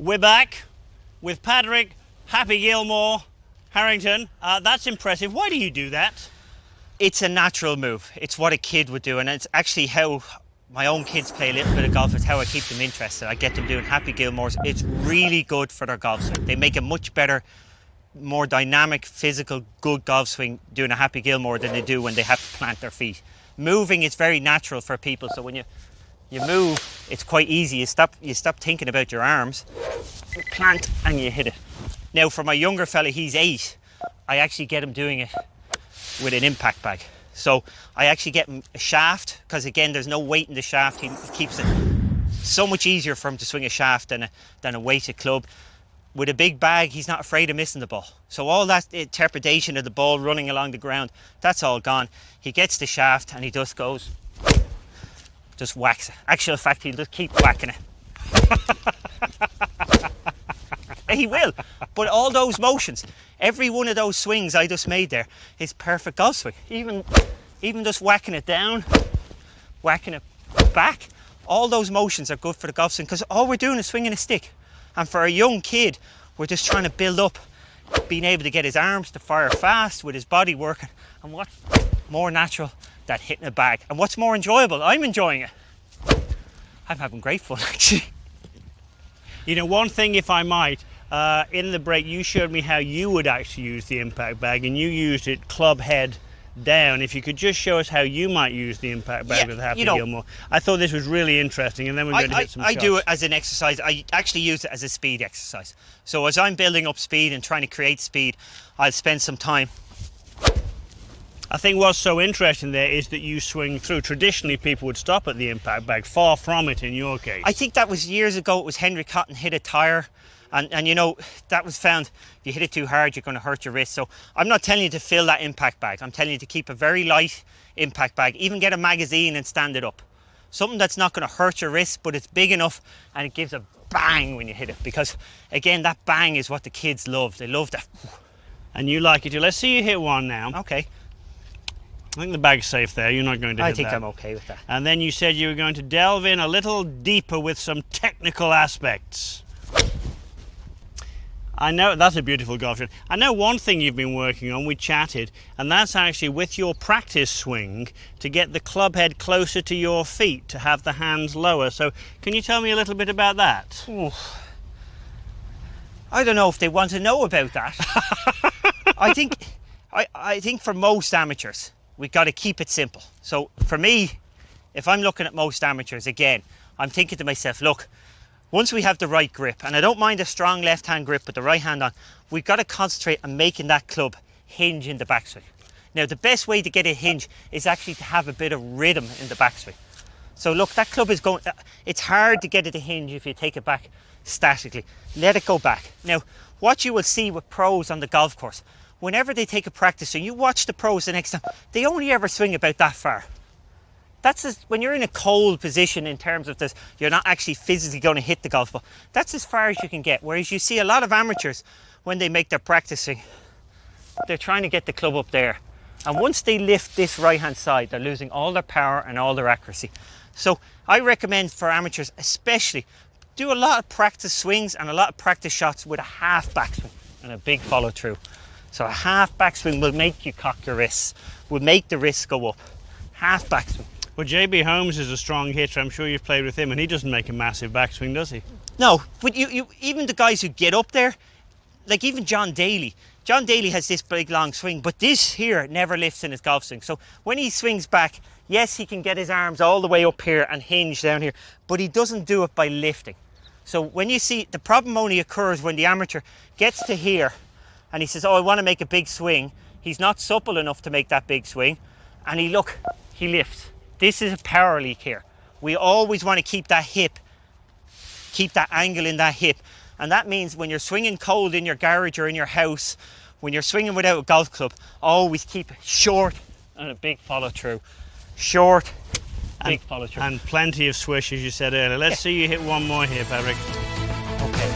We're back with Padraig Happy Gilmore Harrington. That's impressive. Why do you do that? It's a natural move. It's what a kid would do, and it's actually how my own kids play a little bit of golf. It's how I keep them interested. I get them doing Happy Gilmores. It's really good for their golf swing. They make a much better, more dynamic, physical, good golf swing doing a Happy Gilmore than they do when they have to plant their feet. Moving is very natural for people, so when you move, it's quite easy. You stop thinking about your arms, you plant and you hit it. Now for my younger fella, he's 8, I actually get him doing it with an impact bag. So I actually get him a shaft, because again there's no weight in the shaft. He keeps it so much easier for him to swing a shaft than a weighted club. With a big bag, he's not afraid of missing the ball. So all that interpretation of the ball running along the ground, that's all gone. He gets the shaft and he just goes, just whacks it. Actual fact, he'll just keep whacking it. He will. But all those motions, every one of those swings I just made there is perfect golf swing. Even just whacking it down, whacking it back, all those motions are good for the golf swing, because all we're doing is swinging a stick. And for a young kid, we're just trying to build up being able to get his arms to fire fast with his body working. And what's more natural than hitting a bag? And what's more enjoyable? I'm enjoying it. I'm having great fun, actually. You know, one thing, if I might, in the break you showed me how you would actually use the impact bag, and you used it club head down. If you could just show us how you might use the impact bag with Happy Gilmore. I thought this was really interesting, and then we're going to hit some shots. I do it as an exercise. I actually use it as a speed exercise. So as I'm building up speed and trying to create speed, I'll spend some time. I think what's so interesting there is that you swing through. Traditionally, people would stop at the impact bag. Far from it in your case. I think that was years ago. It was Henry Cotton hit a tyre. And you know, that was found, if you hit it too hard, you're going to hurt your wrist. So I'm not telling you to fill that impact bag. I'm telling you to keep a very light impact bag. Even get a magazine and stand it up. Something that's not going to hurt your wrist, but it's big enough and it gives a bang when you hit it. Because again, that bang is what the kids love. They love that. And you like it too. Let's see you hit one now. Okay. I think the bag's safe there. You're not going to hit that. I think I'm okay with that. And then you said you were going to delve in a little deeper with some technical aspects. I know that's a beautiful golf shot. I know one thing you've been working on, we chatted, and that's actually with your practice swing to get the club head closer to your feet, to have the hands lower. So can you tell me a little bit about that? Ooh. I don't know if they want to know about that. I think for most amateurs, we've got to keep it simple. So for me, if I'm looking at most amateurs, again, I'm thinking to myself, look, once we have the right grip, and I don't mind a strong left-hand grip with the right hand on, we've got to concentrate on making that club hinge in the backswing. Now, the best way to get a hinge is actually to have a bit of rhythm in the backswing. So look, that club is going, it's hard to get it to hinge if you take it back statically. Let it go back. Now, what you will see with pros on the golf course, whenever they take a practice swing, you watch the pros the next time, they only ever swing about that far. That's when you're in a cold position in terms of this, you're not actually physically going to hit the golf ball. That's as far as you can get. Whereas you see a lot of amateurs, when they make their practice swing, they're trying to get the club up there. And once they lift this right-hand side, they're losing all their power and all their accuracy. So I recommend for amateurs, especially, do a lot of practice swings and a lot of practice shots with a half backswing and a big follow through. So a half backswing will make you cock your wrists, will make the wrists go up. Half backswing. Well, JB Holmes is a strong hitter. I'm sure you've played with him, and he doesn't make a massive backswing, does he? No, but you even the guys who get up there, like even John Daly. John Daly has this big long swing, but this here never lifts in his golf swing. So when he swings back, yes, he can get his arms all the way up here and hinge down here, but he doesn't do it by lifting. So when you see, the problem only occurs when the amateur gets to here and he says, oh, I want to make a big swing. He's not supple enough to make that big swing, and he lifts. This is a power leak here. We always want to keep that hip, keep that angle in that hip. And that means when you're swinging cold in your garage or in your house, when you're swinging without a golf club, always keep it short and a big follow through. Short, big follow through. And plenty of swish, as you said earlier. Let's see you hit one more here, Padraig. Okay.